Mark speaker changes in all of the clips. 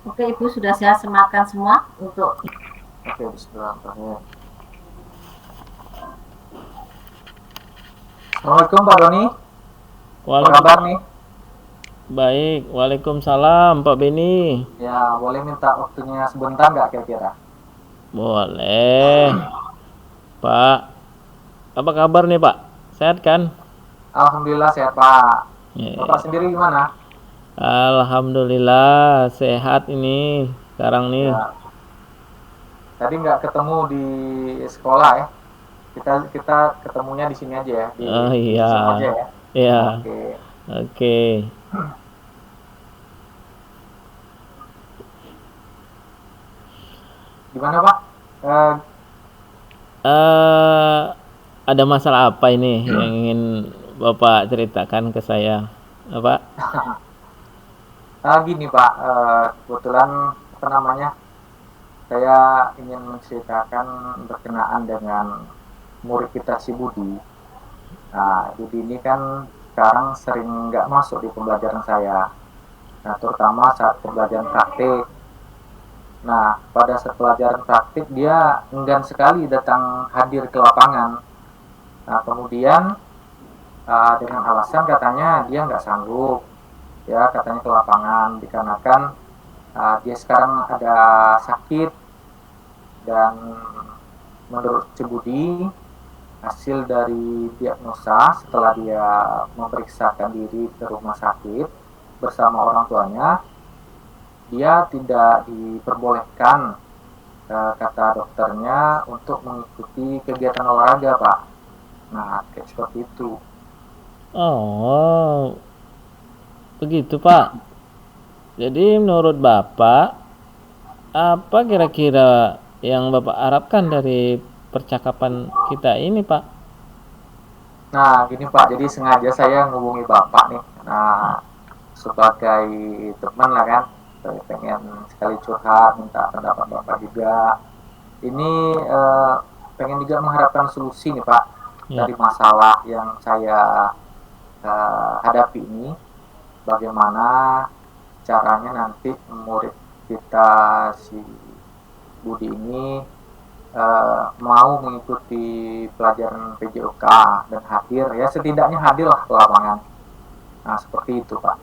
Speaker 1: Oke, Ibu sudah saya sematkan semua untuk.
Speaker 2: Oke, bismillahirrahmanirrahim. Assalamualaikum Pak Doni, apa
Speaker 3: Waalaikum
Speaker 2: kabar nih?
Speaker 3: baik, Waalaikumsalam Pak Beni.
Speaker 2: Ya, boleh minta waktunya sebentar nggak kira-kira?
Speaker 3: Boleh, Pak. Apa kabar nih, Pak? Sehat kan?
Speaker 2: Alhamdulillah sehat Pak. Bapak
Speaker 3: Ya,
Speaker 2: sendiri gimana?
Speaker 3: Alhamdulillah sehat ini sekarang nih.
Speaker 2: Ya, tadi nggak ketemu di sekolah ya. Kita kita ketemunya di sini aja ya,
Speaker 3: Oh
Speaker 2: di
Speaker 3: iya,
Speaker 2: Zoom aja ya.
Speaker 3: iya,
Speaker 2: Oke.
Speaker 3: oke.
Speaker 2: Gimana Pak? Eh,
Speaker 3: eh ada masalah apa ini yang ingin Bapak ceritakan ke saya? Pak?
Speaker 2: Gini Pak, kebetulan apa namanya? Saya ingin menceritakan berkenaan dengan murid kita si Budi. Nah, Budi ini kan sekarang sering nggak masuk di pembelajaran saya. Nah, terutama saat pembelajaran praktik. Nah, pada saat pelajaran praktik dia enggan sekali datang hadir ke lapangan. Nah, kemudian dengan alasan katanya dia nggak sanggup, ya katanya ke lapangan dikarenakan dia sekarang ada sakit dan menurut Cebudi hasil dari diagnosa setelah dia memeriksakan diri ke rumah sakit bersama orang tuanya, dia tidak diperbolehkan kata dokternya untuk mengikuti kegiatan olahraga Pak. Nah kayak seperti itu.
Speaker 3: Oh, begitu, Pak. Jadi menurut Bapak, apa kira-kira yang Bapak harapkan dari percakapan kita ini, Pak?
Speaker 2: Nah gini Pak, jadi sengaja saya ngubungi Bapak nih. Nah sebagai teman lah kan, saya pengen sekali curhat, minta pendapat Bapak juga. Ini pengen juga mengharapkan solusi nih Pak
Speaker 3: Ya.
Speaker 2: dari masalah yang saya hadapi ini. Bagaimana caranya nanti murid kita si Budi ini mau mengikuti pelajaran PJOK dan hadir ya setidaknya hadir lah ke lapangan. Nah seperti itu Pak.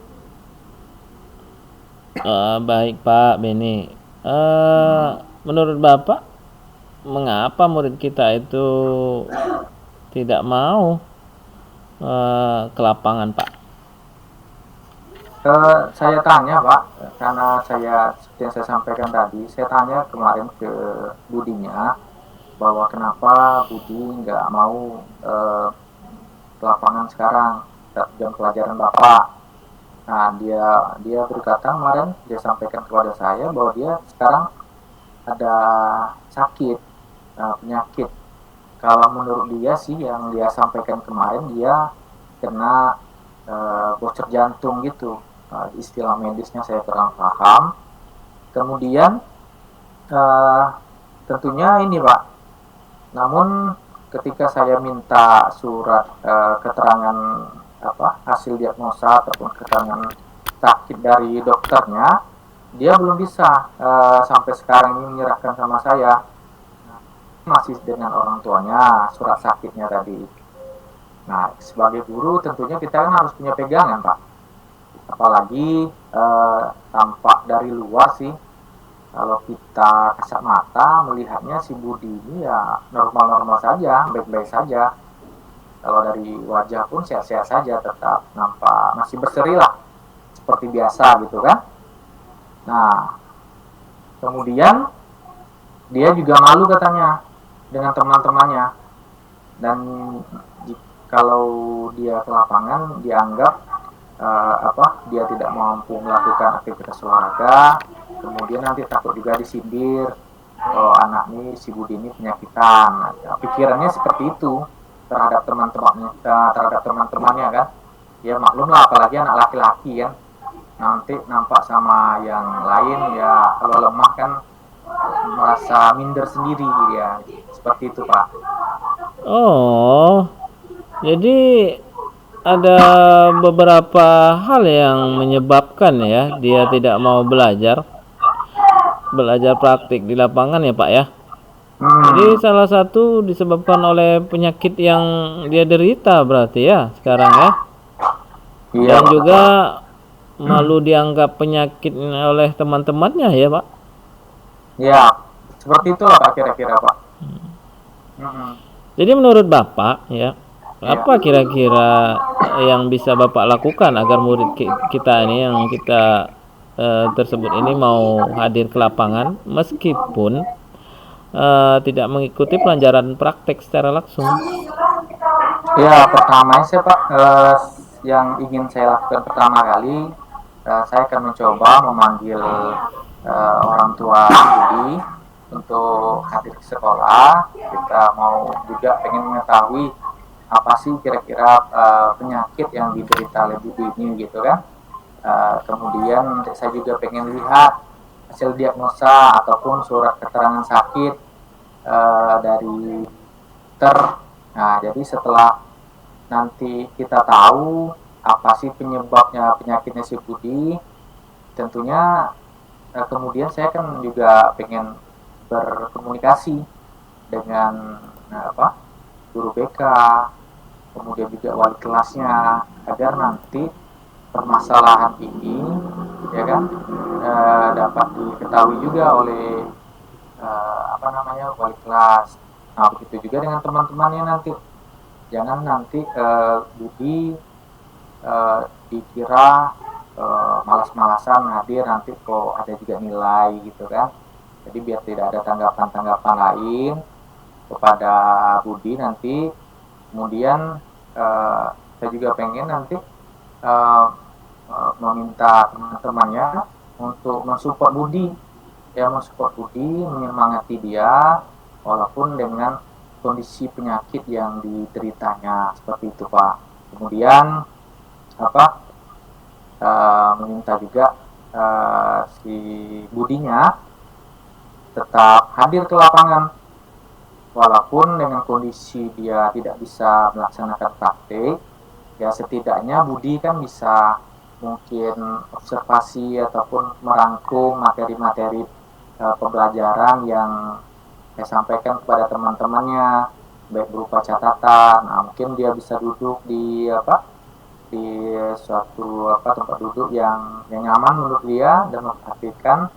Speaker 3: Baik, Pak Beni. Menurut Bapak, mengapa murid kita itu tidak mau ke lapangan, Pak?
Speaker 2: Saya tanya Pak, karena saya seperti yang saya sampaikan tadi, saya tanya kemarin ke Budinya bahwa kenapa Budi nggak mau ke lapangan sekarang jam pelajaran Bapak. Nah dia dia berkata kemarin dia sampaikan kepada saya bahwa dia sekarang ada sakit, penyakit. Kalau menurut dia sih yang dia sampaikan kemarin dia kena bocor jantung gitu. Istilah medisnya saya kurang paham. Kemudian uh, tentunya ini Pak, namun ketika saya minta surat keterangan apa hasil diagnosa ataupun keterangan sakit dari dokternya, dia belum bisa sampai sekarang ini menyerahkan sama saya. Masih dengan orang tuanya surat sakitnya tadi. Nah, sebagai guru tentunya kita kan harus punya pegangan, Pak. Apalagi tampak dari luar sih, kalau kita kasat mata melihatnya si Budi ini ya normal-normal saja, baik-baik saja. Kalau dari wajah pun sehat-sehat saja, tetap nampak masih berseri lah, seperti biasa gitu kan. Nah, kemudian dia juga malu katanya dengan teman-temannya dan kalau dia ke lapangan dianggap dia tidak mampu melakukan aktivitas olahraga, kemudian nanti takut juga disindir oh anak ini si Budi ini penyakitan. Nah, pikirannya seperti itu terhadap teman-temannya, terhadap teman-temannya kan. Ya maklum lah apalagi anak laki-laki kan. Nanti nampak sama yang lain ya kalau lemah kan merasa minder sendiri ya. Seperti itu Pak.
Speaker 3: Oh, jadi ada beberapa hal yang menyebabkan ya dia tidak mau belajar. belajar praktik di lapangan ya Pak ya.
Speaker 2: Hmm,
Speaker 3: Jadi salah satu disebabkan oleh penyakit yang dia derita berarti ya sekarang ya.
Speaker 2: iya
Speaker 3: Dan
Speaker 2: Pak.
Speaker 3: juga malu dianggap penyakit oleh teman-temannya ya Pak.
Speaker 2: Ya, seperti itulah Pak kira-kira Pak. Hmm,
Speaker 3: Jadi menurut Bapak ya,
Speaker 2: iya.
Speaker 3: apa kira-kira yang bisa Bapak lakukan agar murid kita ini yang kita tersebut ini mau hadir ke lapangan meskipun tidak mengikuti pelajaran praktek secara langsung?
Speaker 2: Ya, pertama sih Pak, yang ingin saya lakukan pertama kali, saya akan mencoba memanggil orang tua Budi untuk hadir ke sekolah. Kita mau juga pengen mengetahui apa sih kira-kira penyakit yang diderita oleh Budi ini gitu kan. Kemudian saya juga pengen lihat hasil diagnosa ataupun surat keterangan sakit dari dokter. Nah, jadi setelah nanti kita tahu apa sih penyebabnya penyakitnya si Budi, tentunya kemudian saya kan juga pengen berkomunikasi dengan guru BK, kemudian juga wali kelasnya agar nanti permasalahan ini ya kan dapat diketahui juga oleh wali kelas. Nah, begitu juga dengan teman-temannya nanti. Jangan nanti Budi dikira malas-malasan hadir nanti kok ada juga nilai gitu kan. Jadi biar tidak ada tanggapan-tanggapan lain kepada Budi nanti. Kemudian saya juga pengen nanti uh, meminta teman-temannya untuk mensupport Budi, ya mensupport Budi, menyemangati dia walaupun dengan kondisi penyakit yang dideritanya seperti itu Pak. Kemudian meminta juga si Budinya tetap hadir ke lapangan walaupun dengan kondisi dia tidak bisa melaksanakan praktik, ya setidaknya Budi kan bisa mungkin observasi ataupun merangkum materi-materi pembelajaran yang saya sampaikan kepada teman-temannya baik berupa catatan. Nah, mungkin dia bisa duduk di suatu tempat duduk yang nyaman menurut dia dan memperhatikan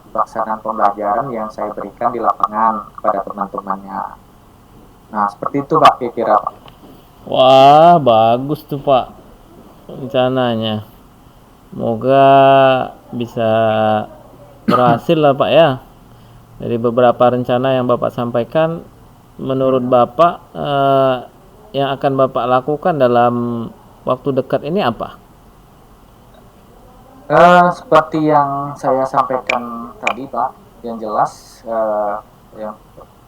Speaker 2: pelaksanaan pembelajaran yang saya berikan di lapangan kepada teman-temannya. Nah, seperti itu Pak kira-kira Pak.
Speaker 3: Wah, bagus tuh Pak rencananya. Semoga bisa berhasil lah Pak ya. Dari beberapa rencana yang Bapak sampaikan, menurut Bapak yang akan Bapak lakukan dalam waktu dekat ini apa?
Speaker 2: Seperti yang saya sampaikan tadi Pak, yang jelas yang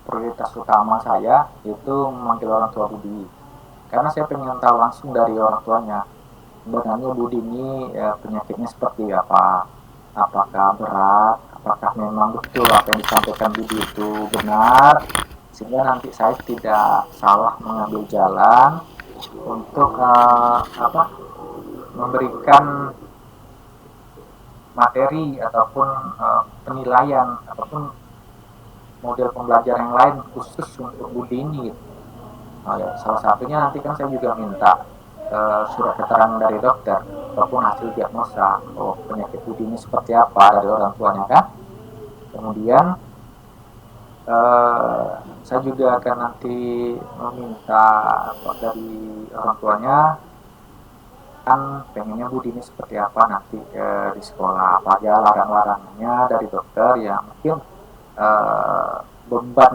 Speaker 2: prioritas utama saya itu memanggil orang tua Budi. Karena saya pengen tahu langsung dari orang tuanya, sebenarnya Budi ini penyakitnya seperti apa, apakah berat, apakah memang betul apa yang disampaikan Budi itu benar, sehingga nanti saya tidak salah mengambil jalan untuk memberikan materi ataupun penilaian ataupun model pembelajaran yang lain khusus untuk Budi ini. Nah, ya, salah satunya nanti kan saya juga minta surat keterangan dari dokter ataupun hasil diagnosa penyakit Budi ini seperti apa dari orang tuanya kan. Kemudian saya juga akan nanti meminta dari orang tuanya kan pengennya Budi ini seperti apa nanti di sekolah, apa aja larang-larangnya dari dokter yang mungkin beban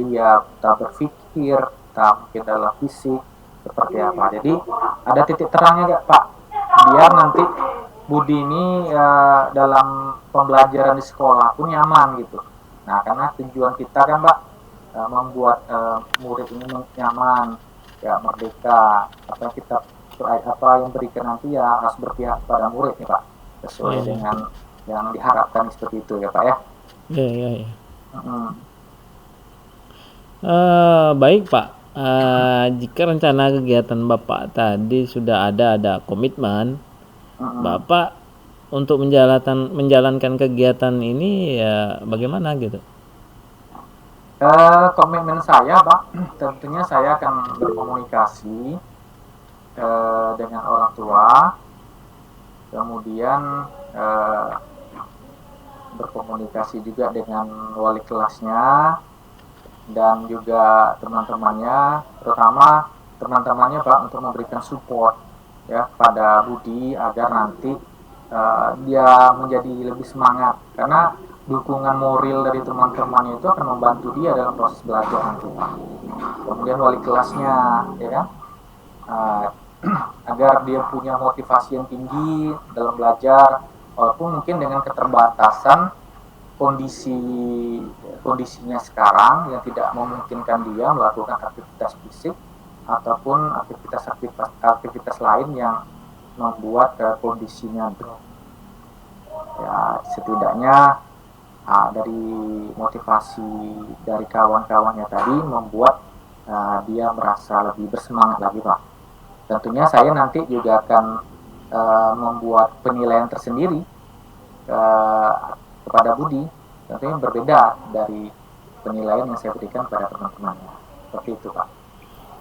Speaker 2: dia tak berpikir, tak mungkin dalam fisik seperti apa. Jadi ada titik terangnya gak Pak? Biar nanti Budi ini dalam pembelajaran di sekolah pun nyaman gitu. Nah, karena tujuan kita kan Pak membuat murid ini nyaman, ya merdeka. Apa yang berikan nanti ya harus berpihak pada murid nih Pak, sesuai dengan yang diharapkan seperti itu ya Pak ya.
Speaker 3: Ya. Baik Pak, jika rencana kegiatan Bapak tadi sudah ada komitmen, Bapak untuk menjalankan kegiatan ini ya bagaimana gitu?
Speaker 2: Komitmen saya, Pak, tentunya saya akan berkomunikasi dengan orang tua, kemudian berkomunikasi juga dengan wali kelasnya dan juga teman-temannya, terutama teman-temannya, Pak, untuk memberikan support ya pada Budi agar nanti dia menjadi lebih semangat, karena dukungan moral dari teman-temannya itu akan membantu dia dalam proses belajar nanti, Pak. Kemudian wali kelasnya, ya kan, uh, agar dia punya motivasi yang tinggi dalam belajar, walaupun mungkin dengan keterbatasan kondisinya sekarang yang tidak memungkinkan dia melakukan aktivitas fisik ataupun aktivitas lain yang membuat kondisinya drop. Ya, setidaknya dari motivasi dari kawan-kawannya tadi membuat dia merasa lebih bersemangat lagi, Pak. Tentunya saya nanti juga akan membuat penilaian tersendiri kepada Budi, tentunya berbeda dari penilaian yang saya berikan kepada teman-temannya. Seperti itu, Pak.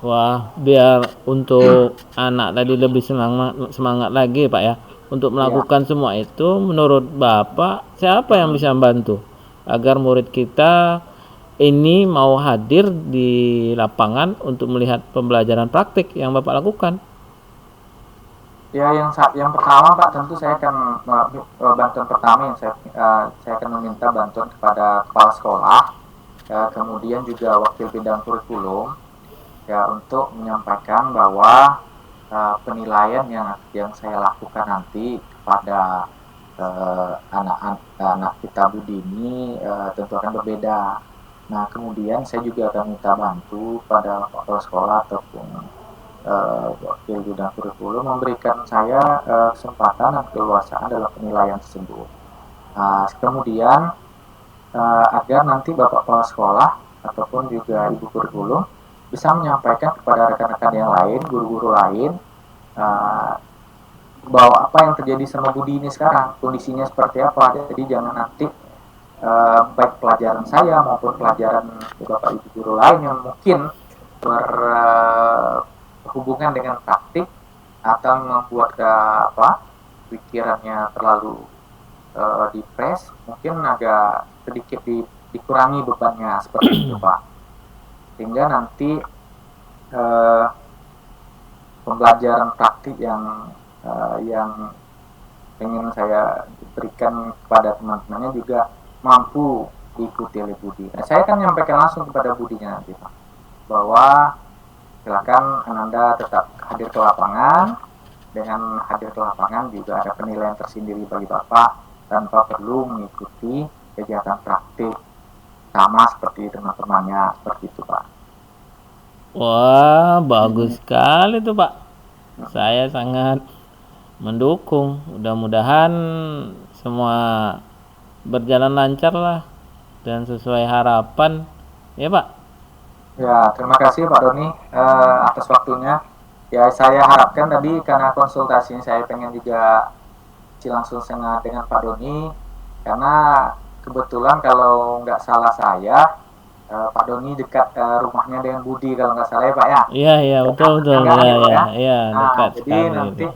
Speaker 3: Wah, biar untuk anak tadi lebih semangat lagi, Pak ya, untuk melakukan semua itu, menurut Bapak, siapa yang bisa membantu agar murid kita ini mau hadir di lapangan untuk melihat pembelajaran praktik yang Bapak lakukan?
Speaker 2: Ya, yang pertama, Pak, tentu saya akan bantuan pertama yang saya akan meminta bantuan kepada kepala sekolah, kemudian juga wakil bidang kurikulum, ya, untuk menyampaikan bahwa penilaian yang saya lakukan nanti kepada anak kita Budi ini tentu akan berbeda. Nah, kemudian saya juga akan minta bantu pada kepala sekolah ataupun wakil bidang kurikulum memberikan saya kesempatan dan keleluasaan dalam penilaian tersebut. Kemudian agar nanti Bapak Kepala Sekolah ataupun juga Ibu Kurikulum bisa menyampaikan kepada rekan-rekan yang lain, guru-guru lain, bahwa apa yang terjadi sama Budi ini sekarang, kondisinya seperti apa. Jadi jangan nanti baik pelajaran saya maupun pelajaran Bapak Ibu guru lain yang mungkin berhubungan dengan praktik atau membuat pikirannya terlalu depres, mungkin agak sedikit dikurangi bebannya, seperti itu, Pak. Sehingga nanti pembelajaran praktik yang ingin saya berikan kepada teman-temannya juga mampu diikuti oleh Budi. Nah, saya akan menyampaikan langsung kepada Budinya nanti, Pak, bahwa silakan Ananda tetap hadir ke lapangan. Dengan hadir ke lapangan juga ada penilaian tersendiri bagi Bapak tanpa perlu mengikuti kegiatan praktik sama seperti teman-temannya, seperti itu, Pak.
Speaker 3: Wah, bagus sekali tuh, Pak. Saya sangat mendukung. Mudah-mudahan semua berjalan lancar lah dan sesuai harapan, ya, Pak.
Speaker 2: Ya, terima kasih Pak Doni atas waktunya. Ya, saya harapkan tadi karena konsultasinya saya pengen juga langsung dengan Pak Doni, karena kebetulan kalau nggak salah saya Pak Doni dekat rumahnya dengan Budi kalau nggak salah ya, Pak ya.
Speaker 3: Iya betul ya, dekat
Speaker 2: jadi
Speaker 3: sekali
Speaker 2: nanti
Speaker 3: itu.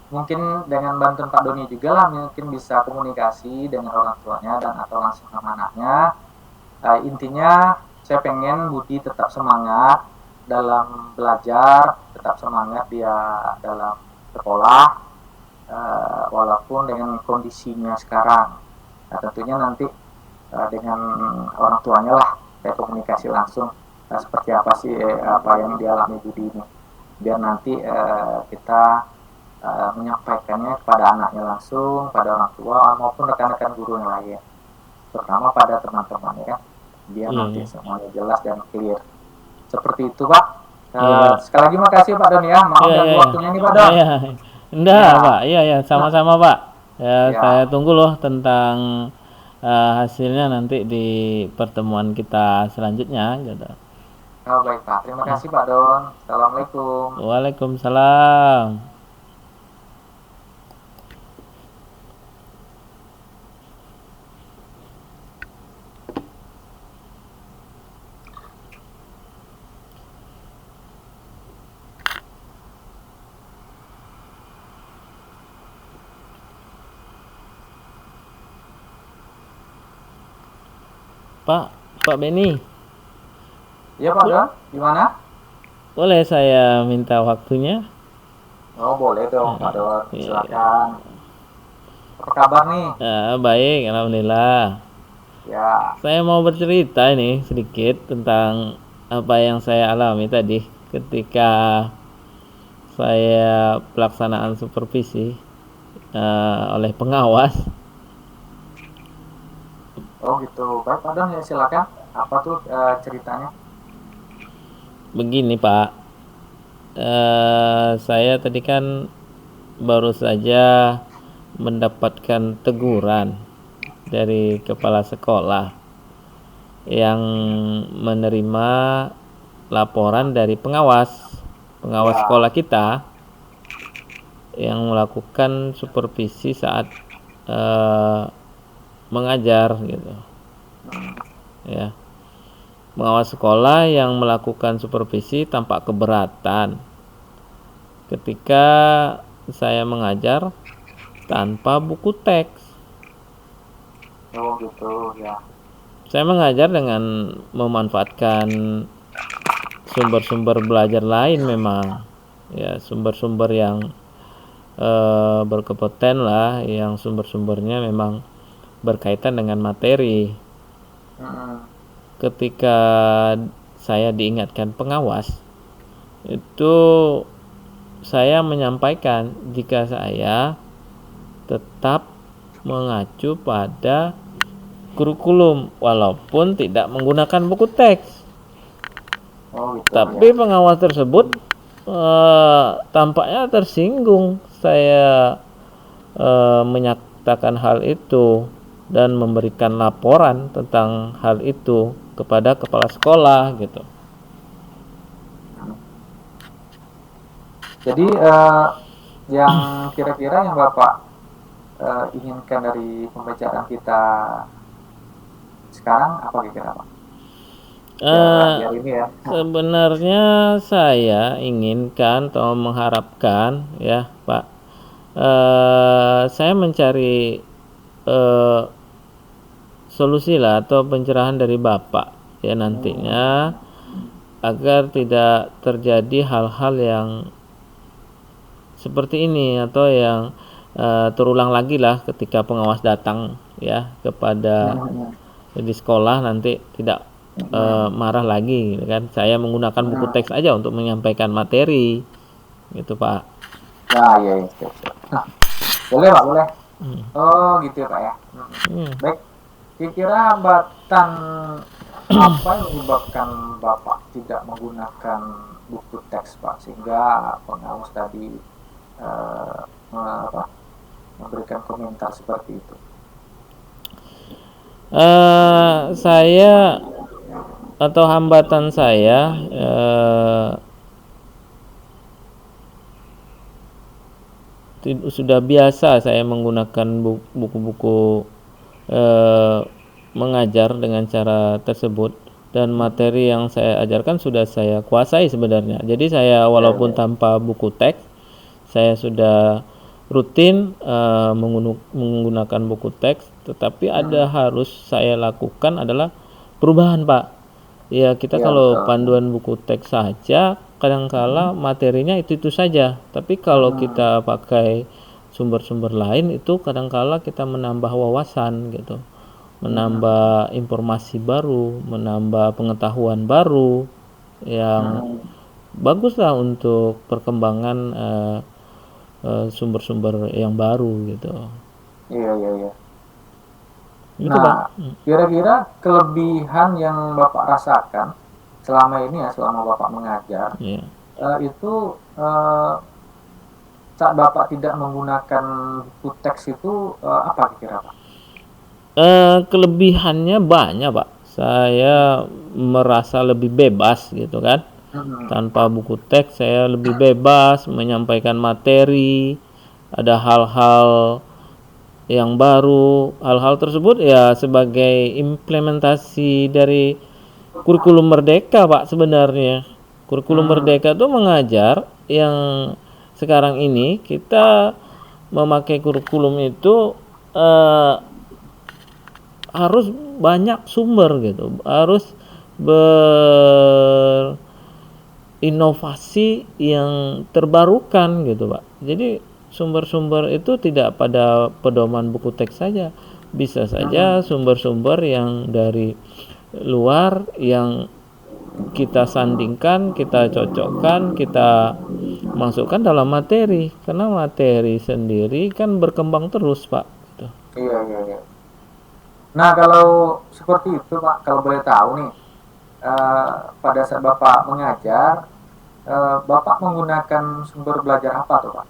Speaker 2: mungkin dengan bantuan Pak Doni juga lah mungkin bisa komunikasi dengan orang tuanya dan atau langsung sama anaknya. Intinya saya pengen Budi tetap semangat dalam belajar, tetap semangat dia dalam sekolah, walaupun dengan kondisinya sekarang. Nah, tentunya nanti dengan orang tuanya lah saya komunikasi langsung seperti apa sih apa yang dialami Budi ini, biar nanti kita menyampaikannya kepada anaknya langsung, pada orang tua maupun rekan-rekan guru yang lain, terutama pada teman-teman, ya kan, biar nanti semuanya jelas dan clear. Seperti itu, Pak. Sekali lagi makasih Pak Don ya, maaf ganggu waktunya nih Pak Don.
Speaker 3: Enggak, Pak. Iya, sama-sama, Pak. Saya tunggu loh tentang hasilnya nanti di pertemuan kita selanjutnya gitu.
Speaker 2: Oh, baik, Pak. Terima kasih Pak Don. Assalamualaikum.
Speaker 3: Waalaikumsalam. Pak Beni,
Speaker 2: Iya Pak Don, gimana?
Speaker 3: boleh saya minta waktunya?
Speaker 2: Oh boleh dong Pak Don,
Speaker 3: Iya.
Speaker 2: silakan. Apa kabar nih?
Speaker 3: Baik, alhamdulillah.
Speaker 2: Ya,
Speaker 3: Saya mau bercerita ini sedikit tentang apa yang saya alami tadi ketika saya pelaksanaan supervisi oleh pengawas.
Speaker 2: oh gitu. Baik Pak Don, ya silakan. Apa tuh ceritanya?
Speaker 3: Begini Pak, saya tadi kan baru saja mendapatkan teguran dari kepala sekolah yang menerima laporan dari pengawas
Speaker 2: Ya.
Speaker 3: sekolah kita yang melakukan supervisi saat mengajar gitu ya. Pengawas sekolah yang melakukan supervisi tampak keberatan ketika saya mengajar tanpa buku teks.
Speaker 2: Oh gitu, ya.
Speaker 3: Saya mengajar dengan memanfaatkan sumber-sumber belajar lain memang. Ya, sumber-sumber yang berkompeten lah, yang sumber-sumbernya memang berkaitan dengan materi. Ketika saya diingatkan pengawas, itu saya menyampaikan jika saya tetap mengacu pada kurikulum walaupun tidak menggunakan buku teks.
Speaker 2: Oh gitu.
Speaker 3: Tapi pengawas tersebut tampaknya tersinggung saya menyatakan hal itu dan memberikan laporan tentang hal itu kepada kepala sekolah gitu.
Speaker 2: Jadi yang kira-kira yang Bapak inginkan dari pembicaraan kita sekarang apa kira-kira Pak? Biar ini ya.
Speaker 3: Sebenarnya saya inginkan atau mengharapkan ya Pak, saya mencari solusi lah atau pencerahan dari Bapak ya nantinya agar tidak terjadi hal-hal yang seperti ini atau yang terulang lagi lah ketika pengawas datang ya kepada di sekolah nanti tidak marah lagi gitu kan. Saya menggunakan buku teks aja untuk menyampaikan materi gitu Pak.
Speaker 2: Nah, iya, siap. Boleh Pak, boleh. Oh gitu ya Pak ya. Baik, kira-kira hambatan apa yang menyebabkan Bapak tidak menggunakan buku teks Pak sehingga pengawas tadi memberikan komentar seperti itu?
Speaker 3: Saya atau hambatan saya sudah biasa saya menggunakan buku-buku mengajar dengan cara tersebut dan materi yang saya ajarkan sudah saya kuasai sebenarnya. Jadi saya walaupun tanpa buku teks saya sudah rutin menggunakan buku teks, tetapi ada harus saya lakukan adalah perubahan Pak. Ya kita kalau panduan buku teks saja kadangkala materinya itu saja, tapi kalau kita pakai sumber-sumber lain itu kadangkala kita menambah wawasan gitu, menambah informasi baru, menambah pengetahuan baru yang baguslah untuk perkembangan sumber-sumber yang baru gitu.
Speaker 2: Iya.
Speaker 3: Gitu,
Speaker 2: Nah,
Speaker 3: Pak.
Speaker 2: kira-kira kelebihan yang Bapak rasakan selama ini ya, selama Bapak mengajar, itu saat Bapak tidak menggunakan buku teks itu apa kira-kira Pak?
Speaker 3: Kelebihannya banyak Pak. Saya merasa lebih bebas gitu kan. Tanpa buku teks saya lebih bebas menyampaikan materi. Ada hal-hal yang baru. Hal-hal tersebut ya sebagai implementasi dari kurikulum merdeka Pak sebenarnya. Kurikulum merdeka itu mengajar yang sekarang ini kita memakai kurikulum itu harus banyak sumber gitu, harus berinovasi yang terbarukan gitu Pak. Jadi sumber-sumber itu tidak pada pedoman buku teks saja, bisa saja sumber-sumber yang dari luar yang kita sandingkan, kita cocokkan, kita masukkan dalam materi, karena materi sendiri kan berkembang terus Pak gitu.
Speaker 2: Iya, iya, iya. Nah, kalau seperti itu Pak, kalau boleh tahu nih, pada saat Bapak mengajar, Bapak menggunakan sumber belajar apa tuh Pak?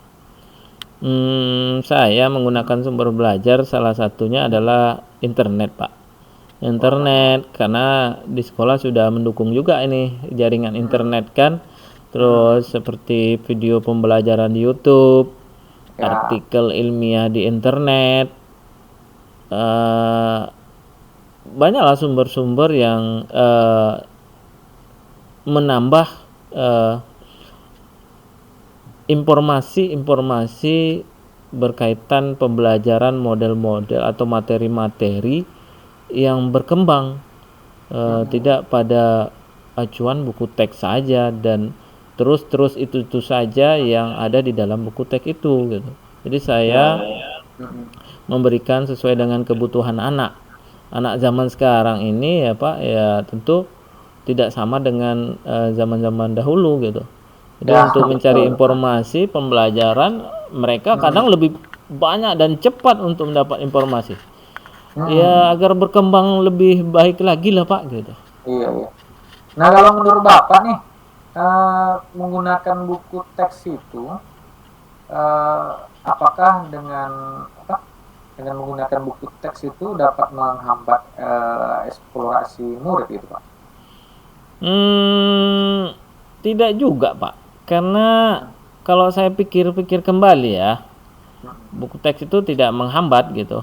Speaker 3: Saya menggunakan sumber belajar salah satunya adalah internet Pak. Internet, karena di sekolah sudah mendukung juga ini jaringan internet kan. Terus seperti video pembelajaran di YouTube,
Speaker 2: Ya,
Speaker 3: artikel ilmiah di internet, eh, banyaklah sumber-sumber yang menambah eh, informasi-informasi berkaitan pembelajaran model-model atau materi-materi yang berkembang, tidak pada acuan buku teks saja dan terus itu saja yang ada di dalam buku teks itu gitu. Jadi saya memberikan sesuai dengan kebutuhan anak zaman sekarang ini ya Pak, ya tentu tidak sama dengan zaman-zaman dahulu gitu. Jadi
Speaker 2: ya,
Speaker 3: untuk mencari
Speaker 2: betul.
Speaker 3: informasi pembelajaran mereka kadang lebih banyak dan cepat untuk mendapat informasi. Ya agar berkembang lebih baik lagi lah Pak gitu.
Speaker 2: Iya, iya. Nah, kalau menurut Bapak nih, menggunakan buku teks itu, apakah dengan menggunakan buku teks itu dapat menghambat eksplorasi murid gitu Pak?
Speaker 3: Tidak juga Pak, karena kalau saya pikir-pikir kembali ya, buku teks itu tidak menghambat gitu.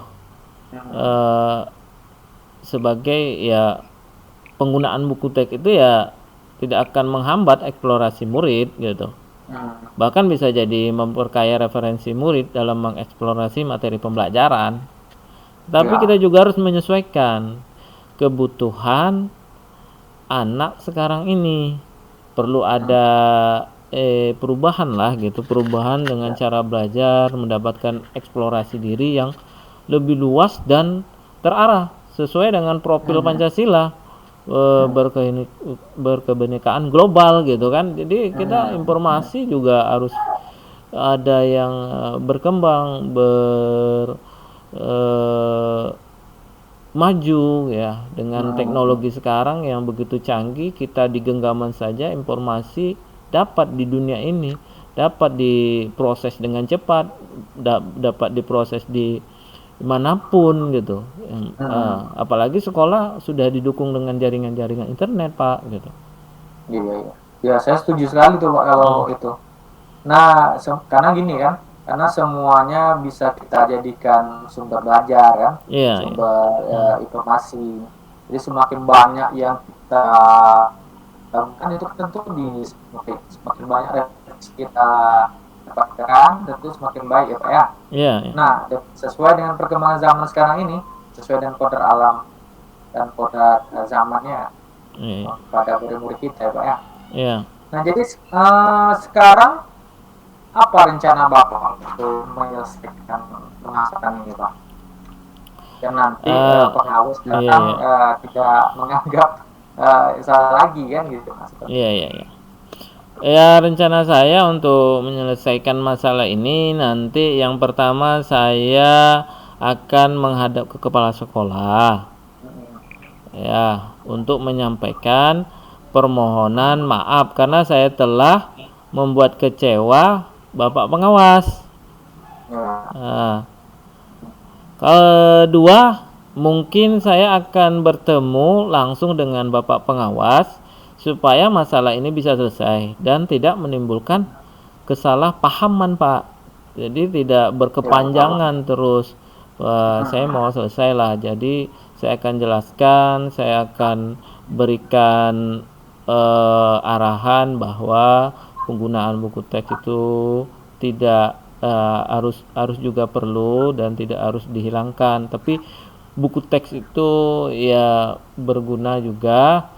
Speaker 3: Sebagai ya penggunaan buku teks itu ya tidak akan menghambat eksplorasi murid gitu. Bahkan bisa jadi memperkaya referensi murid dalam mengeksplorasi materi pembelajaran. Tapi
Speaker 2: Ya.
Speaker 3: kita juga harus menyesuaikan kebutuhan anak sekarang ini. Perlu ada perubahan lah gitu, perubahan dengan cara belajar, mendapatkan eksplorasi diri yang lebih luas dan terarah sesuai dengan profil Pancasila, berkebenekaan global gitu kan. Jadi kita informasi juga harus ada yang berkembang, maju ya dengan teknologi sekarang yang begitu canggih. Kita di genggaman saja informasi dapat di dunia ini dapat diproses dengan cepat, dapat diproses di manapun gitu. Apalagi sekolah sudah didukung dengan jaringan-jaringan internet Pak gitu.
Speaker 2: Iya, iya. Ya, saya setuju sekali tuh Pak kalau itu. Nah, karena gini kan, karena semuanya bisa kita jadikan sumber belajar kan,
Speaker 3: Iya,
Speaker 2: sumber informasi. Jadi semakin banyak yang kita lakukan itu tentu semakin banyak referensi kita dapatkan, tentu semakin baik ya Pak ya.
Speaker 3: iya.
Speaker 2: Nah, sesuai dengan perkembangan zaman sekarang ini, sesuai dengan kodrat alam dan kodrat zamannya
Speaker 3: Iya.
Speaker 2: pada murid-murid kita ya Pak ya.
Speaker 3: Iya.
Speaker 2: Nah, jadi sekarang apa rencana Bapak untuk menyelesaikan permasalahan ini Pak? Dan nanti pengawas datang tidak menganggap salah lagi kan gitu maksudnya.
Speaker 3: Iya, iya, iya. Ya, rencana saya untuk menyelesaikan masalah ini nanti yang pertama saya akan menghadap ke kepala sekolah. Ya, untuk menyampaikan permohonan maaf karena saya telah membuat kecewa Bapak pengawas. Nah, kedua, mungkin saya akan bertemu langsung dengan Bapak pengawas supaya masalah ini bisa selesai dan tidak menimbulkan kesalahpahaman Pak. Jadi tidak berkepanjangan terus. Saya mau selesai lah. Jadi saya akan jelaskan, saya akan berikan arahan bahwa penggunaan buku teks itu tidak harus juga perlu dan tidak harus dihilangkan. Tapi buku teks itu ya berguna juga,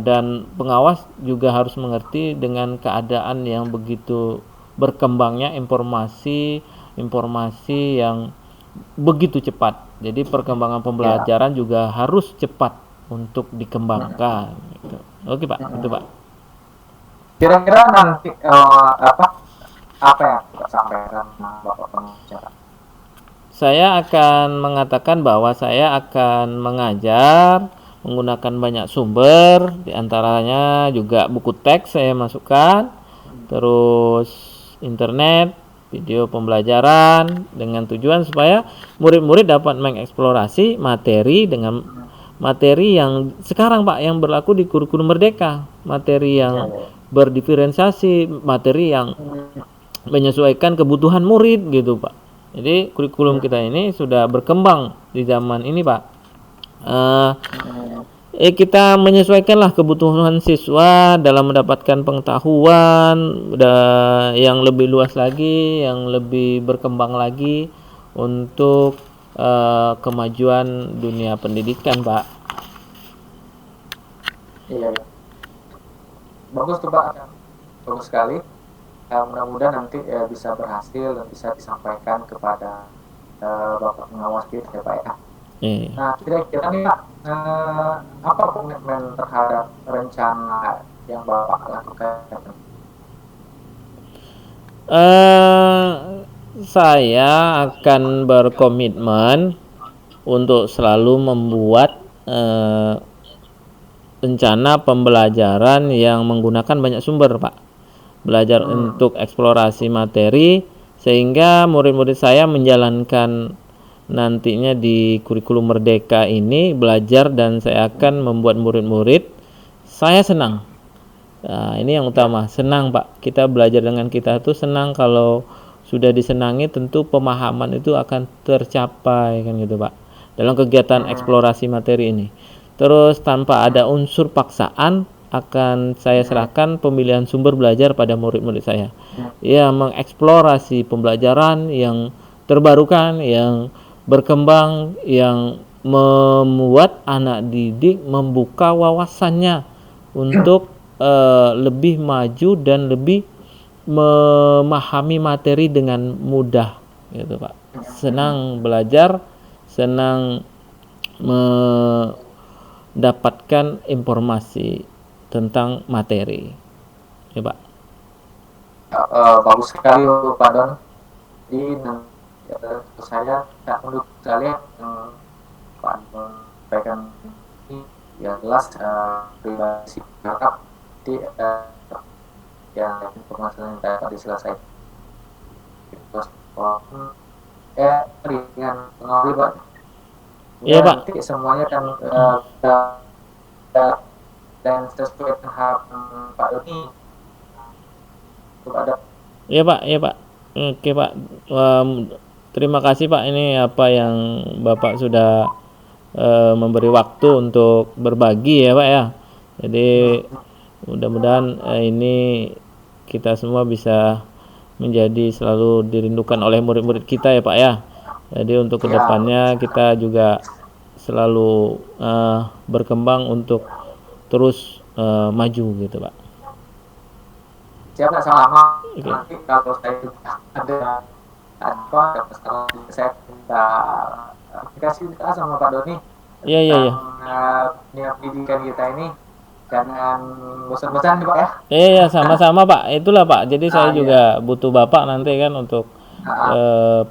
Speaker 3: dan pengawas juga harus mengerti dengan keadaan yang begitu berkembangnya informasi yang begitu cepat. Jadi perkembangan
Speaker 2: Ya.
Speaker 3: pembelajaran juga harus cepat untuk dikembangkan. Gitu. Oke Pak, itu Pak.
Speaker 2: Kira-kira nanti apa yang Bapak sampaikan Bapak pengacara?
Speaker 3: Saya akan mengatakan bahwa saya akan mengajar menggunakan banyak sumber, diantaranya juga buku teks saya masukkan, terus internet, video pembelajaran, dengan tujuan supaya murid-murid dapat mengeksplorasi materi dengan materi yang sekarang Pak yang berlaku di kurikulum Merdeka, materi yang berdiferensiasi, materi yang menyesuaikan kebutuhan murid gitu Pak. Jadi kurikulum kita ini sudah berkembang di zaman ini Pak. Kita menyesuaikanlah kebutuhan siswa dalam mendapatkan pengetahuan yang lebih luas lagi, yang lebih berkembang lagi untuk kemajuan dunia pendidikan Pak.
Speaker 2: Iya. Bagus tuh Pak, bagus sekali. Mudah-mudahan nanti bisa berhasil dan bisa disampaikan kepada Bapak pengawas kita ya Pak ya. Nah kira-kira nih Pak, apa komitmen terhadap rencana yang Bapak lakukan?
Speaker 3: Saya akan berkomitmen untuk selalu membuat rencana pembelajaran yang menggunakan banyak sumber Pak. Belajar untuk eksplorasi materi sehingga murid-murid saya menjalankan nantinya di kurikulum Merdeka ini belajar, dan saya akan membuat murid-murid saya senang. Nah, ini yang utama, senang Pak. Kita belajar dengan kita itu senang. Kalau sudah disenangi tentu pemahaman itu akan tercapai kan gitu Pak, dalam kegiatan eksplorasi materi ini. Terus tanpa ada unsur paksaan akan saya serahkan pemilihan sumber belajar pada murid-murid saya. Ya, mengeksplorasi pembelajaran yang terbarukan, yang berkembang, yang membuat anak didik membuka wawasannya untuk lebih maju dan lebih memahami materi dengan mudah gitu Pak. Senang belajar, senang mendapatkan informasi tentang materi ya Pak.
Speaker 2: Bagus sekali Pak Don. Jadi saya tak mendukung sekali Pak Don sampaikan ini ya jelas pribadi kakak di yang informasi yang dapat diselesaikan. Terus dengan pengaruh Pak.
Speaker 3: Iya Pak.
Speaker 2: Nanti semuanya kan dan sesuai tahap Pak Doni untuk ada.
Speaker 3: Iya Pak, iya Pak. Oke Pak, terima kasih Pak, ini apa yang Bapak sudah memberi waktu untuk berbagi ya Pak ya. Jadi mudah-mudahan ini kita semua bisa menjadi selalu dirindukan oleh murid-murid kita ya Pak ya. Jadi untuk kedepannya kita juga selalu berkembang untuk terus maju gitu Pak.
Speaker 2: Siapa sama nanti kalau saya ada masalah saya minta aplikasi sama Pak Doni.
Speaker 3: Iya.
Speaker 2: Pendidikan kita ini jangan bosan-bosan nih Pak ya.
Speaker 3: Iya sama-sama Pak. Itulah Pak. Jadi saya juga butuh Bapak nanti kan untuk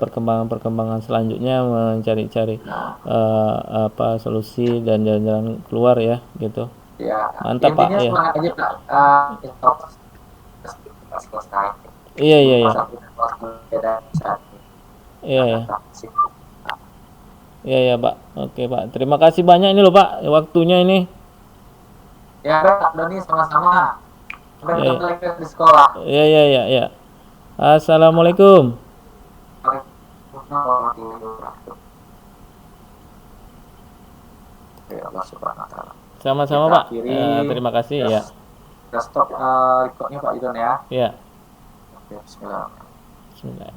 Speaker 3: perkembangan selanjutnya, mencari-cari solusi dan jalan-jalan keluar ya gitu.
Speaker 2: Ya,
Speaker 3: mantap Pak ya.
Speaker 2: Semangat aja Pak. Selesai.
Speaker 3: Iya. Iya Pak. Oke Pak. Terima kasih banyak ini loh Pak waktunya ini.
Speaker 2: Ya Pak Doni sama-sama. Sampai ketemu lagi di sekolah.
Speaker 3: Iya. Assalamualaikum. Sama-sama Pak. Terima kasih ya.
Speaker 2: Kita stop recordnya Pak Idon ya.
Speaker 3: Iya.
Speaker 2: Oke, bismillah.
Speaker 3: Bismillah.